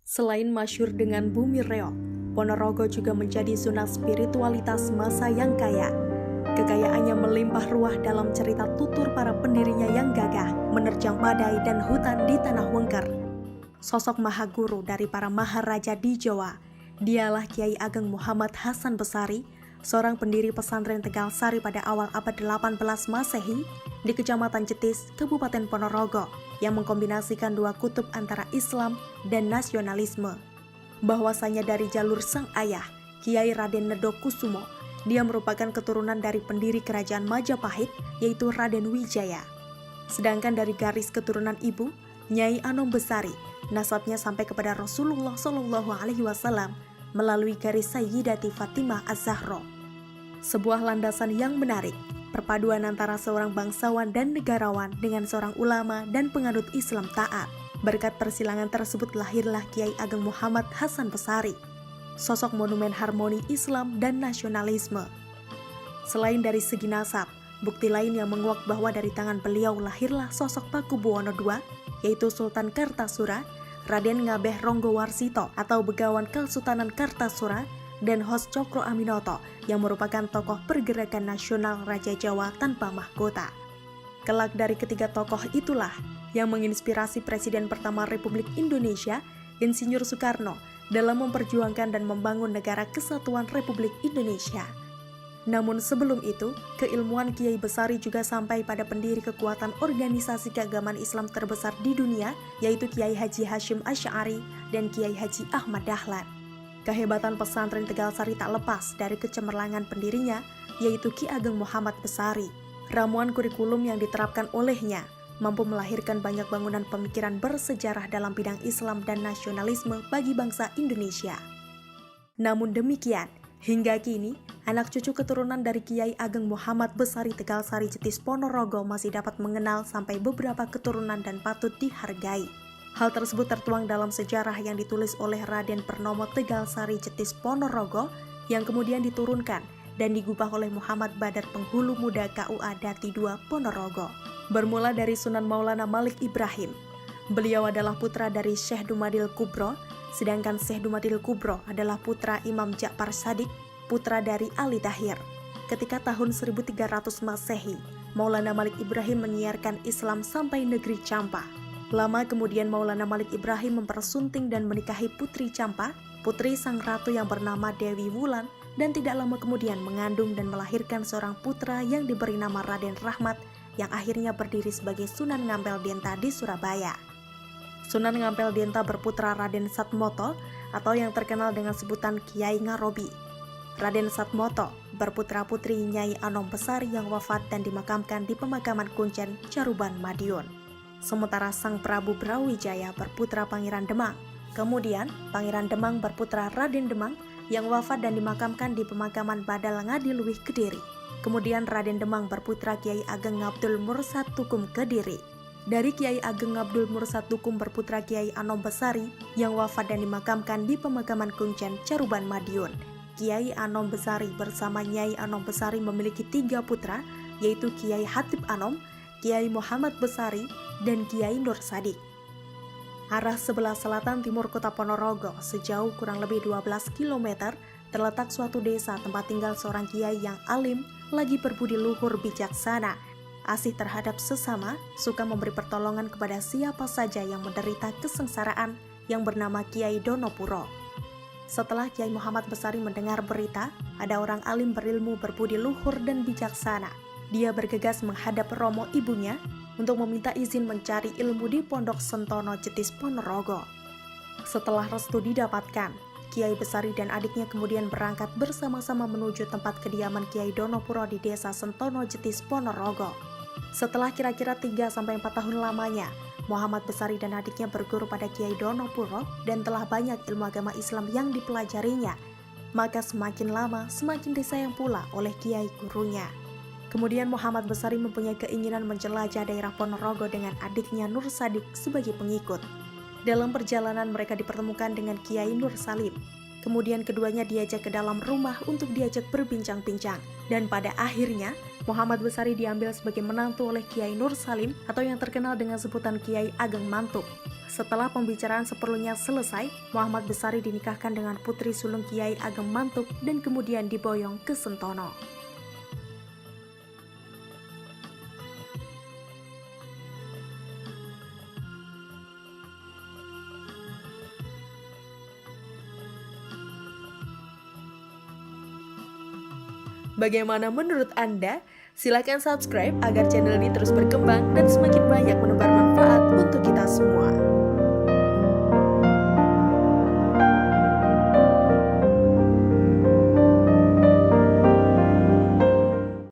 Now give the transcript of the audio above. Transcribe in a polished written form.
Selain masyhur dengan bumi reok, Ponorogo juga menjadi zona spiritualitas masa yang kaya. Kekayaannya melimpah ruah dalam cerita tutur para pendirinya yang gagah, menerjang badai dan hutan di tanah Wengker. Sosok maha guru dari para maharaja di Jawa, dialah Kiai Ageng Muhammad Hasan Besari, seorang pendiri pesantren Tegal Sari pada awal abad 18 Masehi di Kecamatan Jetis, Kabupaten Ponorogo, yang mengkombinasikan dua kutub antara Islam dan nasionalisme. Bahwasanya dari jalur sang ayah, Kiai Raden Nedo Kusumo, dia merupakan keturunan dari pendiri kerajaan Majapahit, yaitu Raden Wijaya. Sedangkan dari garis keturunan ibu, Nyai Anom Besari, nasabnya sampai kepada Rasulullah SAW melalui garis Sayyidati Fatimah Az-Zahra. Sebuah landasan yang menarik, perpaduan antara seorang bangsawan dan negarawan dengan seorang ulama dan penganut Islam taat. Berkat persilangan tersebut lahirlah Kiai Ageng Muhammad Hasan Besari, sosok monumen harmoni Islam dan nasionalisme. Selain dari segi nasab, bukti lain yang menguak bahwa dari tangan beliau lahirlah sosok Pakubuwono II, yaitu Sultan Kartasura, Raden Ngabeh Ronggowarsito atau Begawan Kesultanan Kartasura, dan Hos Cokro Aminoto yang merupakan tokoh pergerakan nasional Raja Jawa tanpa mahkota. Kelak dari ketiga tokoh itulah yang menginspirasi Presiden pertama Republik Indonesia, Insinyur Soekarno, dalam memperjuangkan dan membangun negara kesatuan Republik Indonesia. Namun sebelum itu, keilmuan Kiai Besari juga sampai pada pendiri kekuatan organisasi keagamaan Islam terbesar di dunia, yaitu Kiai Haji Hashim Asy'ari dan Kiai Haji Ahmad Dahlan. Kehebatan pesantren Tegal Sari tak lepas dari kecemerlangan pendirinya, yaitu Ki Ageng Muhammad Besari. Ramuan kurikulum yang diterapkan olehnya mampu melahirkan banyak bangunan pemikiran bersejarah dalam bidang Islam dan nasionalisme bagi bangsa Indonesia. Namun demikian, hingga kini, anak cucu keturunan dari Kiai Ageng Muhammad Besari Tegal Sari Jetis Ponorogo masih dapat mengenal sampai beberapa keturunan dan patut dihargai. Hal tersebut tertuang dalam sejarah yang ditulis oleh Raden Pernomo Tegal Sari Jetis Ponorogo yang kemudian diturunkan dan digubah oleh Muhammad Badar Penghulu Muda KUA Dati II Ponorogo. Bermula dari Sunan Maulana Malik Ibrahim. Beliau adalah putra dari Syekh Dumadil Kubro, sedangkan Syekh Dumadil Kubro adalah putra Imam Ja'far Shadiq, putra dari Ali Tahir. Ketika tahun 1300 Masehi, Maulana Malik Ibrahim menyiarkan Islam sampai negeri Campa. Lama kemudian Maulana Malik Ibrahim mempersunting dan menikahi putri Campa, putri sang ratu yang bernama Dewi Wulan, dan tidak lama kemudian mengandung dan melahirkan seorang putra yang diberi nama Raden Rahmat, yang akhirnya berdiri sebagai Sunan Ngampel Denta di Surabaya. Sunan Ngampel Denta berputra Raden Satmoto atau yang terkenal dengan sebutan Kiai Ngarobi. Raden Satmoto berputra putri Nyai Anom Besari yang wafat dan dimakamkan di pemakaman Kuncen, Caruban, Madiun. Sementara Sang Prabu Brawijaya berputra Pangeran Demang. Kemudian Pangeran Demang berputra Raden Demang yang wafat dan dimakamkan di pemakaman Badal Ngadiluih, Kediri. Kemudian Raden Demang berputra Kiai Ageng Abdul Mursad Tukum, Kediri. Dari Kiai Ageng Abdul Mursad Tukum berputra Kiai Anom Besari yang wafat dan dimakamkan di pemakaman Kuncen, Caruban, Madiun. Kiai Anom Besari bersama Nyai Anom Besari memiliki 3 putra, yaitu Kiai Hatib Anom, Kiai Muhammad Besari, dan Kiai Nur Sadik. Arah sebelah selatan timur kota Ponorogo, sejauh kurang lebih 12 km, terletak suatu desa tempat tinggal seorang kiai yang alim, lagi berbudi luhur bijaksana, asih terhadap sesama, suka memberi pertolongan kepada siapa saja yang menderita kesengsaraan, yang bernama Kiai Donopuro. Setelah Kiai Muhammad Besari mendengar berita, ada orang alim berilmu berbudi luhur dan bijaksana. Dia bergegas menghadap Romo ibunya untuk meminta izin mencari ilmu di Pondok Sentono Jetis Ponorogo. Setelah restu didapatkan, Kiai Besari dan adiknya kemudian berangkat bersama-sama menuju tempat kediaman Kiai Donopuro di Desa Sentono Jetis Ponorogo. Setelah kira-kira 3-4 tahun lamanya, Muhammad Besari dan adiknya berguru pada Kiai Donopuro dan telah banyak ilmu agama Islam yang dipelajarinya. Maka semakin lama semakin disayang pula oleh Kiai gurunya. Kemudian Muhammad Besari mempunyai keinginan menjelajah daerah Ponorogo dengan adiknya Nur Sadik sebagai pengikut. Dalam perjalanan mereka dipertemukan dengan Kiai Nur Salim. Kemudian keduanya diajak ke dalam rumah untuk diajak berbincang-bincang. Dan pada akhirnya Muhammad Besari diambil sebagai menantu oleh Kiai Nur Salim atau yang terkenal dengan sebutan Kiai Ageng Mantuk. Setelah pembicaraan seperlunya selesai, Muhammad Besari dinikahkan dengan putri sulung Kiai Ageng Mantuk dan kemudian diboyong ke Sentono. Bagaimana menurut Anda? Silakan subscribe agar channel ini terus berkembang dan semakin banyak menemukan